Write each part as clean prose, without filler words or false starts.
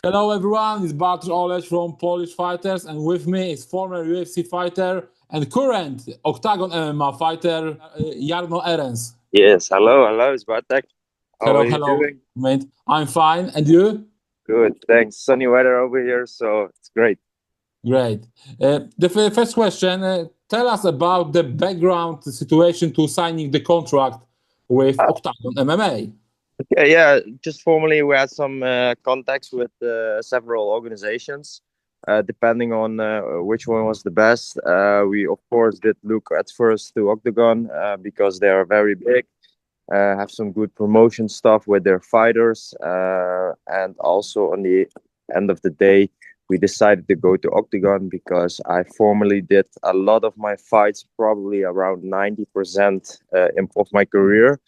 Hello everyone, it's Bartosz Olesz from Polish Fighters, and with me is former UFC fighter and current Oktagon MMA fighter Jarno Errens. Yes, hello, Zvatek. How Hello, are you hello, doing? mate. I'm fine, and you? Good, thanks. Sunny weather over here, so it's great. Great. The first question: tell us about the background situation to signing the contract with Uh, Oktagon MMA. yeah, just formally, we had some contacts with several organizations, depending on which one was the best. We, of course, did look at first to Octagon because they are very big, have some good promotion stuff with their fighters, and also on the end of the day, we decided to go to Octagon because I formerly did a lot of my fights, probably around 90% of my career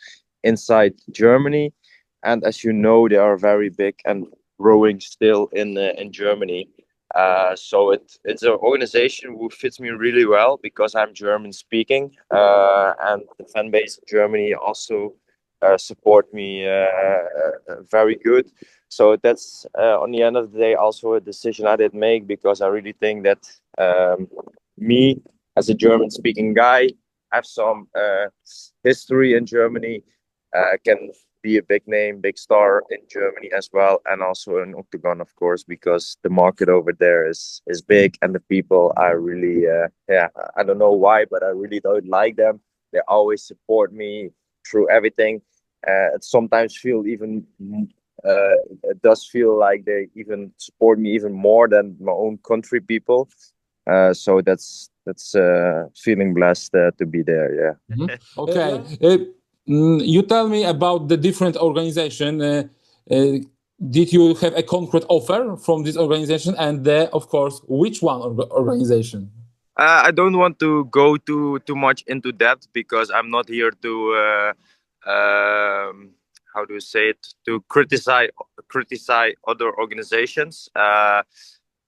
inside Germany. And as you know, they are very big and growing still in Germany. So it's an organization who fits me really well because I'm German speaking, and the fan base in Germany also support me very good. So that's on the end of the day also a decision I did make because I really think that me as a German speaking guy have some history in Germany, can be a big name, big star in Germany as well, and also in Octagon, of course, because the market over there is big, and the people are really, yeah, I don't know why, but I really don't like them. They always support me through everything. It sometimes feel even, it does feel like they even support me even more than my own country people. So that's feeling blessed to be there. Mhm. Yeah. Okay. You tell me about the different organization. Uh, did you have a concrete offer from this organization, and of course, which one organization? I don't want to go too much into depth because I'm not here to how do you say it, to criticize other organizations.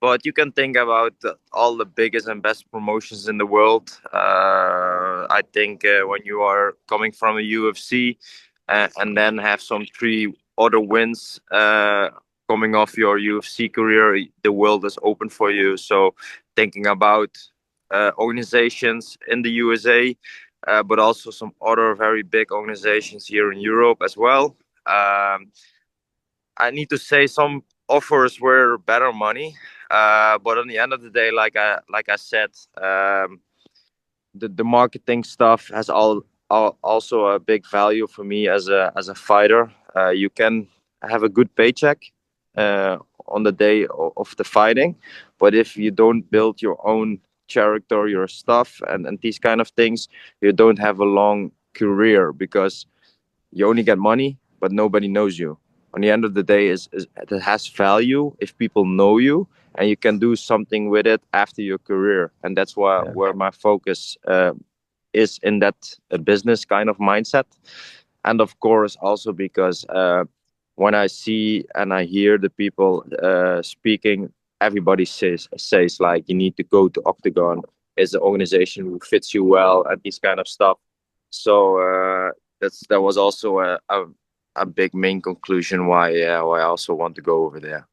But you can think about all the biggest and best promotions in the world. I think when you are coming from a UFC and then have some three other wins coming off your UFC career, the world is open for you. So thinking about organizations in the USA, but also some other very big organizations here in Europe as well. Um, I need to say some offers were better money, but on the end of the day, like I said, the marketing stuff has also a big value for me as a fighter. You can have a good paycheck uh, on the day of the fighting, but if you don't build your own character, your stuff, and these kind of things, you don't have a long career because you only get money, but nobody knows you. On the end of the day, is it has value if people know you and you can do something with it after your career, and that's where my focus is in that business kind of mindset, and of course also because when I see and I hear the people speaking, everybody says like you need to go to Octagon. It's an organization who fits you well and these kind of stuff. So that was also a big main conclusion why I also want to go over there.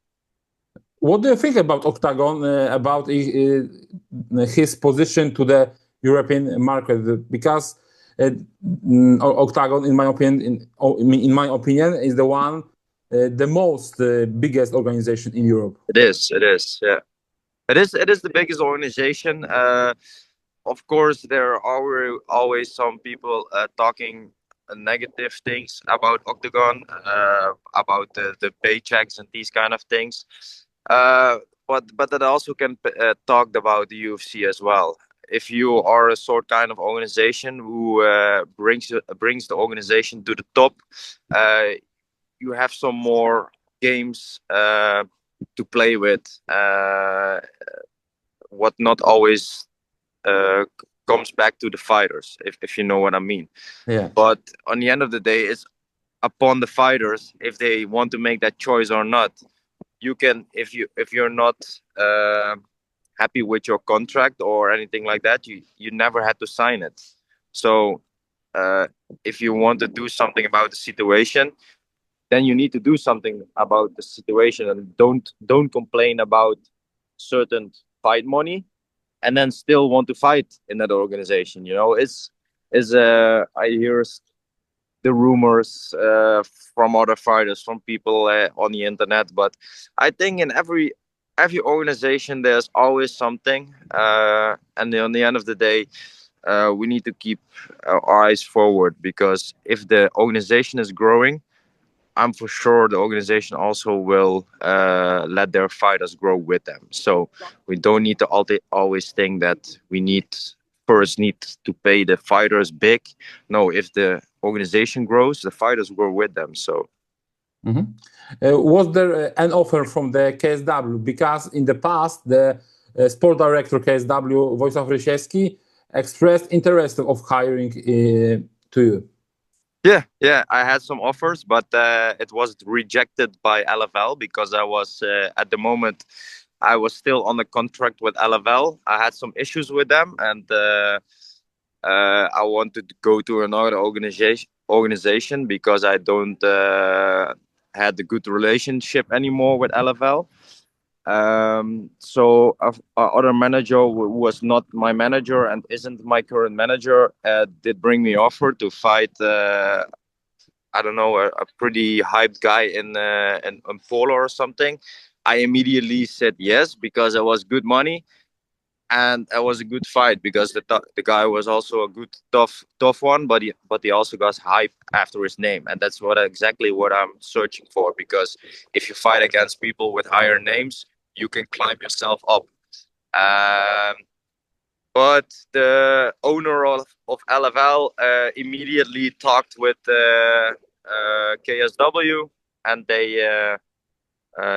What do you think about Octagon, about his position to the European market? Because Octagon, in my opinion, in my opinion, is the one, the most biggest organization in Europe. It is, yeah. It is the biggest organization. Of course, there are always some people talking negative things about Octagon, about the paychecks and these kind of things. Uh, but that also can talk about the UFC as well. If you are a sort kind of organization who brings the organization to the top, uh, you have some more games to play with. What not always comes back to the fighters, if you know what I mean. Yeah. But on the end of the day, it's upon the fighters if they want to make that choice or not. You can, if you're not happy with your contract or anything like that, you never had to sign it. So uh, if you want to do something about the situation, then you need to do something about the situation, and don't complain about certain fight money and then still want to fight in that organization. You know, is I hear the rumors from other fighters, from people on the internet, but I think in every organization there's always something, and on the end of the day, we need to keep our eyes forward, because if the organization is growing, I'm for sure the organization also will let their fighters grow with them. So we don't need to always think that we need to pay the fighters big. No, if the organization grows, the fighters grow with them. So Mhm. Was there an offer from the KSW? Because in the past, the sport director KSW, Wojciech Rysiewski, expressed interest of hiring to you. yeah, I had some offers, but it was rejected by LFL because I was at the moment I was still on the contract with LFL. I had some issues with them, and I wanted to go to another organization because I don't had a good relationship anymore with LFL. So other manager who was not my manager and isn't my current manager did bring me offer to fight. I don't know, a pretty hyped guy in Polo or something. I immediately said yes because it was good money, and it was a good fight because the guy was also a good tough one, but he also got hype after his name, and that's exactly what I'm searching for. Because if you fight against people with higher names, you can climb yourself up. Um, but the owner of LFL immediately talked with KSW, and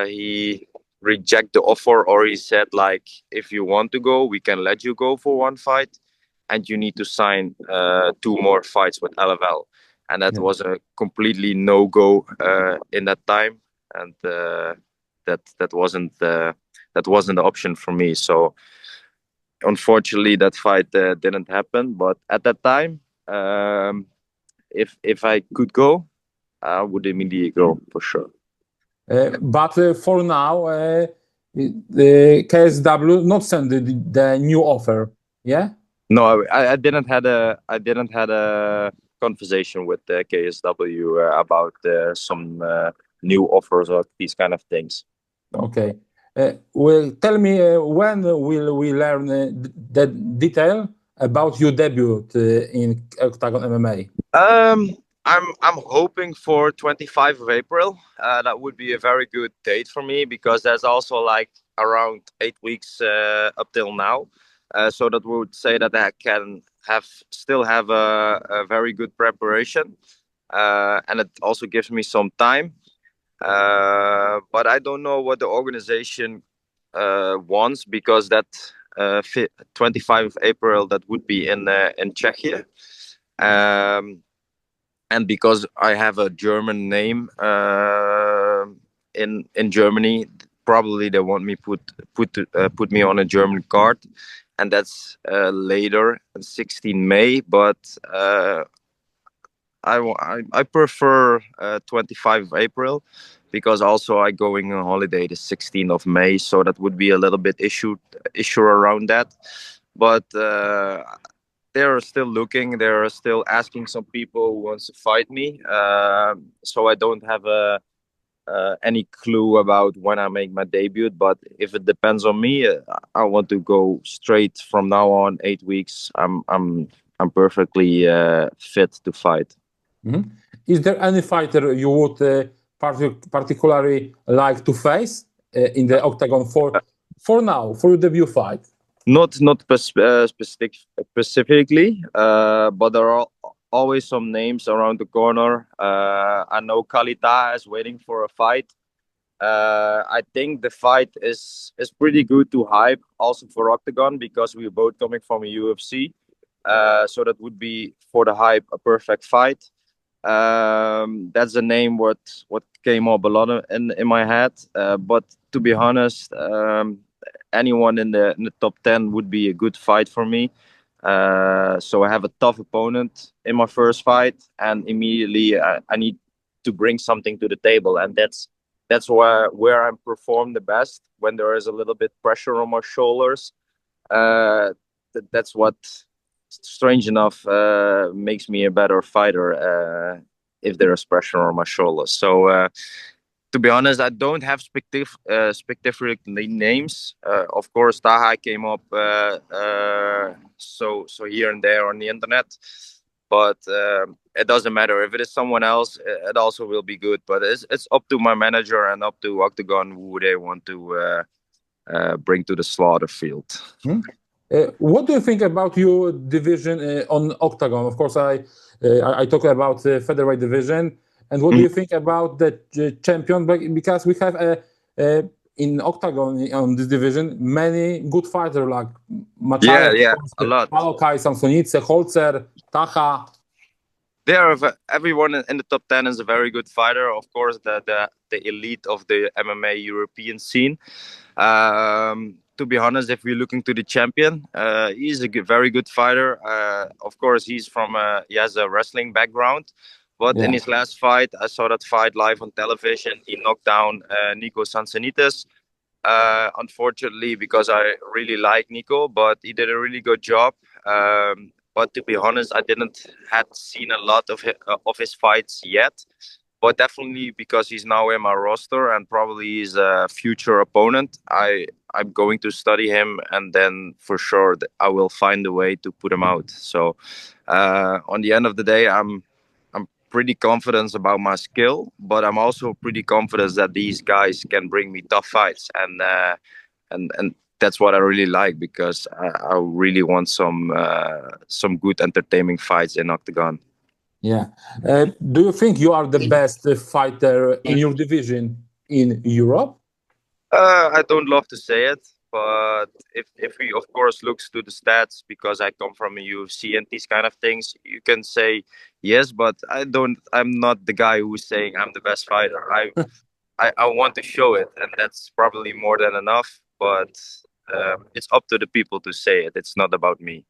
he reject the offer, or he said like, if you want to go, we can let you go for one fight, and you need to sign two more fights with LFL, and that Yeah. was a completely no go in that time, and that wasn't the option for me. So unfortunately, that fight didn't happen. But at that time, if I could go, I would immediately go for sure. But for now, the KSW not send the new offer. Yeah. No, I didn't had a conversation with the KSW about some new offers or these kind of things. Okay. Well, tell me when will we learn the detail about your debut in Oktagon MMA? I'm hoping for 25 of April. That would be a very good date for me because that's also like around 8 weeks up till now. So that would say that I can still have a very good preparation, and it also gives me some time. But I don't know what the organization wants, because that 25 of April, that would be in Czechia. And because I have a German name in Germany, probably they want me put me on a German card, and that's later, 16 May. But I prefer 25 of April, because also I going on holiday the 16th of May, so that would be a little bit issue around that. But they are still looking. They are still asking some people who wants to fight me. So I don't have any clue about when I make my debut. But if it depends on me, I want to go straight from now on. 8 weeks. I'm perfectly fit to fight. Mhm. Is there any fighter you would particularly like to face in the Octagon for now, for your debut fight? Not specifically, but there are always some names around the corner. I know Kalita is waiting for a fight. I think the fight is pretty good to hype also for Octagon, because we're both coming from a UFC. So that would be for the hype a perfect fight. That's the name what came up a lot in my head. But to be honest, anyone in the top 10 would be a good fight for me. So I have a tough opponent in my first fight, and immediately I need to bring something to the table, and that's where I perform the best, when there is a little bit pressure on my shoulders. That's what, strange enough, makes me a better fighter, if there is pressure on my shoulders. So to be honest, I don't have spectacular names. Of course, Taha came up so here and there on the internet, but it doesn't matter if it is someone else. It also will be good. But it's up to my manager and up to Octagon who they want to bring to the slaughter field. What do you think about your division on Oktagon? Of course, I talk about the featherweight division. And what do you think about the champion? Because we have in Oktagon on this division many good fighters like Machaev, Yeah, a lot. Palokai, Samsonice, Holzer, Taha. Everyone in the top 10 is a very good fighter. Of course, the elite of the MMA European scene. To be honest, if we're looking to the champion, he's a very good fighter. Of course, he has a wrestling background. But in his last fight, I saw that fight live on television. He knocked down Nico Sansonitis. Unfortunately, because I really like Nico, but he did a really good job. But to be honest, I didn't had seen a lot of his fights yet. But definitely because he's now in my roster and probably is a future opponent, I'm going to study him, and then for sure I will find a way to put him out. So on the end of the day, I'm pretty confident about my skill, but I'm also pretty confident that these guys can bring me tough fights, and that's what I really like, because I really want some good entertaining fights in Octagon. Yeah. Do you think you are the best fighter in your division in Europe? I don't love to say it, but if we of course looks to the stats, because I come from a UFC and these kind of things, you can say yes, but I'm not the guy who's saying I'm the best fighter. I want to show it, and that's probably more than enough. But it's up to the people to say it. It's not about me.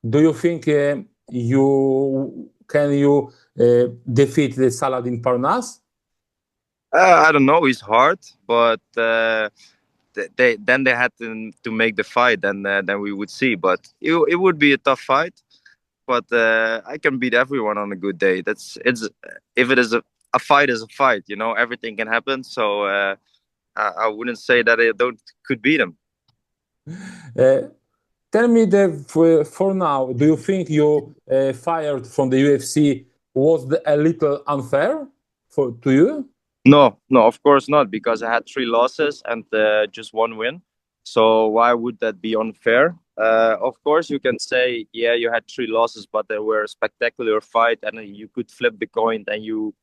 Do you think you defeat the Saladin Parnasse? I don't know. It's hard, but they had to make the fight, and then we would see. But it would be a tough fight. But I can beat everyone on a good day. If it is a fight is a fight. Everything can happen. So I wouldn't say that I could beat him. Tell me that for now, do you think you fired from the UFC was a little unfair to you? No, of course not, because I had 3 losses and just 1 win. So why would that be unfair? Of course, you can say, yeah, you had 3 losses, but they were a spectacular fight, and you could flip the coin, and you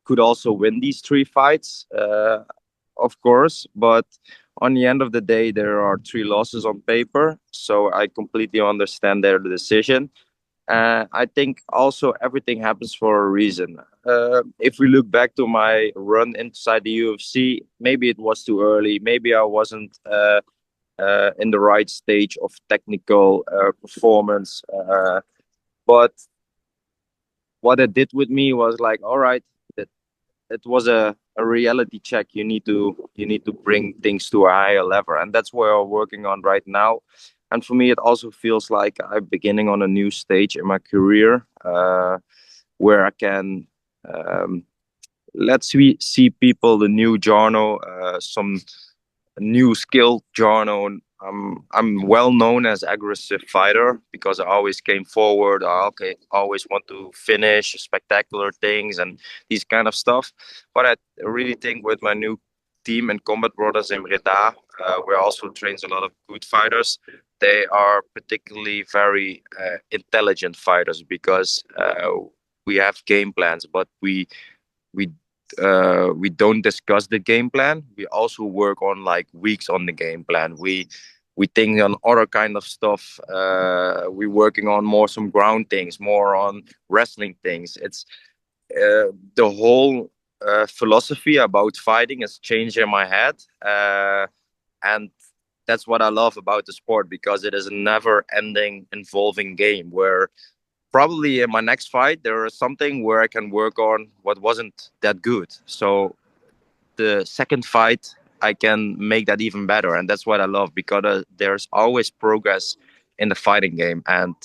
could also win these 3 fights, of course. But on the end of the day, there are 3 losses on paper. So I completely understand their decision. I think also everything happens for a reason. If we look back to my run inside the UFC, maybe it was too early. Maybe I wasn't in the right stage of technical performance. But what it did with me was like, all right, it was a reality check. You need to bring things to a higher level, and that's where I'm working on right now. And for me, it also feels like I'm beginning on a new stage in my career, where I can see people, the new Jarno, some new skilled Jarno. I'm well known as aggressive fighter because I always came forward. I always want to finish spectacular things and these kind of stuff. But I really think with my new team and Combat Brothers in Breda, where also trains a lot of good fighters. They are particularly very intelligent fighters, because we have game plans, but we don't discuss the game plan. We also work on like weeks on the game plan. We think on other kind of stuff. We're working on more some ground things, more on wrestling things. It's the whole philosophy about fighting has changed in my head, and that's what I love about the sport, because it is a never-ending, involving game where probably in my next fight there is something where I can work on what wasn't that good. So the second fight I can make that even better, and that's what I love, because there's always progress in the fighting game. And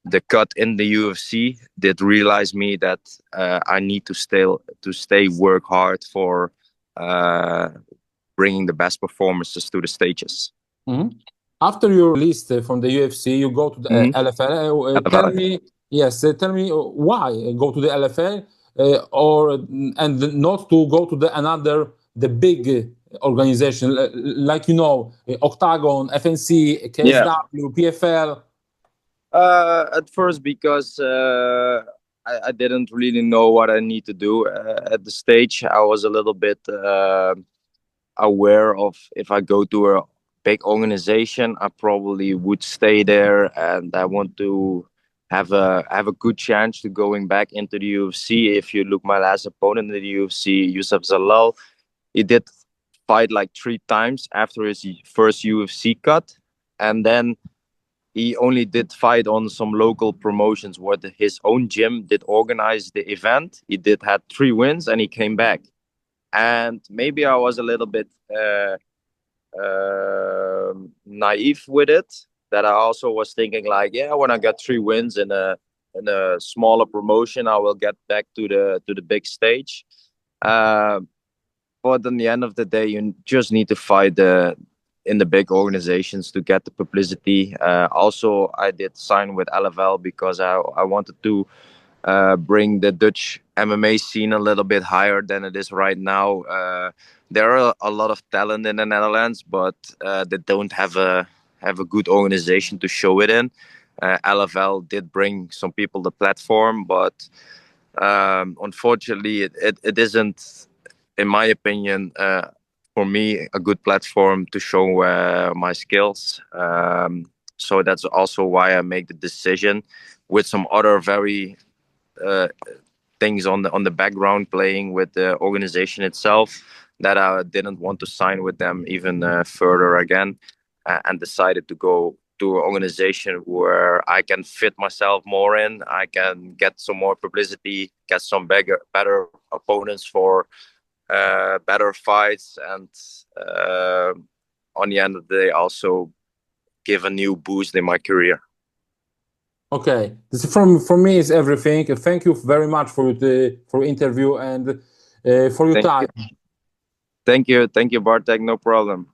the cut in the UFC did realize me that I need to stay work hard for bringing the best performances to the stages. Mhm. After you're released from the UFC, you go to the LFL. Tell me, yes, tell me why go to the LFL, and not to go to the big organization like Oktagon, FNC, KSW, PFL. At first, because I didn't really know what I need to do at the stage. I was a little bit aware of, if I go to a big organization, I probably would stay there, and I want to have a good chance to going back into the UFC. If you look my last opponent in the UFC, Yusuf Zalal, he did fight like 3 times after his first UFC cut, and then he only did fight on some local promotions where his own gym did organize the event. He did had 3 wins and he came back. And maybe I was a little bit naive with it. That I also was thinking like, yeah, when I got 3 wins in a smaller promotion, I will get back to the big stage. But in the end of the day, you just need to fight in the big organizations to get the publicity. Also, I did sign with LFL because I wanted to bring the Dutch MMA scene a little bit higher than it is right now. There are a lot of talent in the Netherlands, but they don't have a good organization to show it in. LFL did bring some people the platform, but unfortunately, it isn't, in my opinion, for me, a good platform to show my skills. So that's also why I make the decision, with some other very things on the background playing with the organization itself, that I didn't want to sign with them even further again, and decided to go to an organization where I can fit myself more in. I can get some more publicity, get some better opponents for better fights, and on the end of the day also give a new boost in my career. Okay, this from me is everything. Thank you very much for the interview and for your time. Thank you, Bartek. No problem.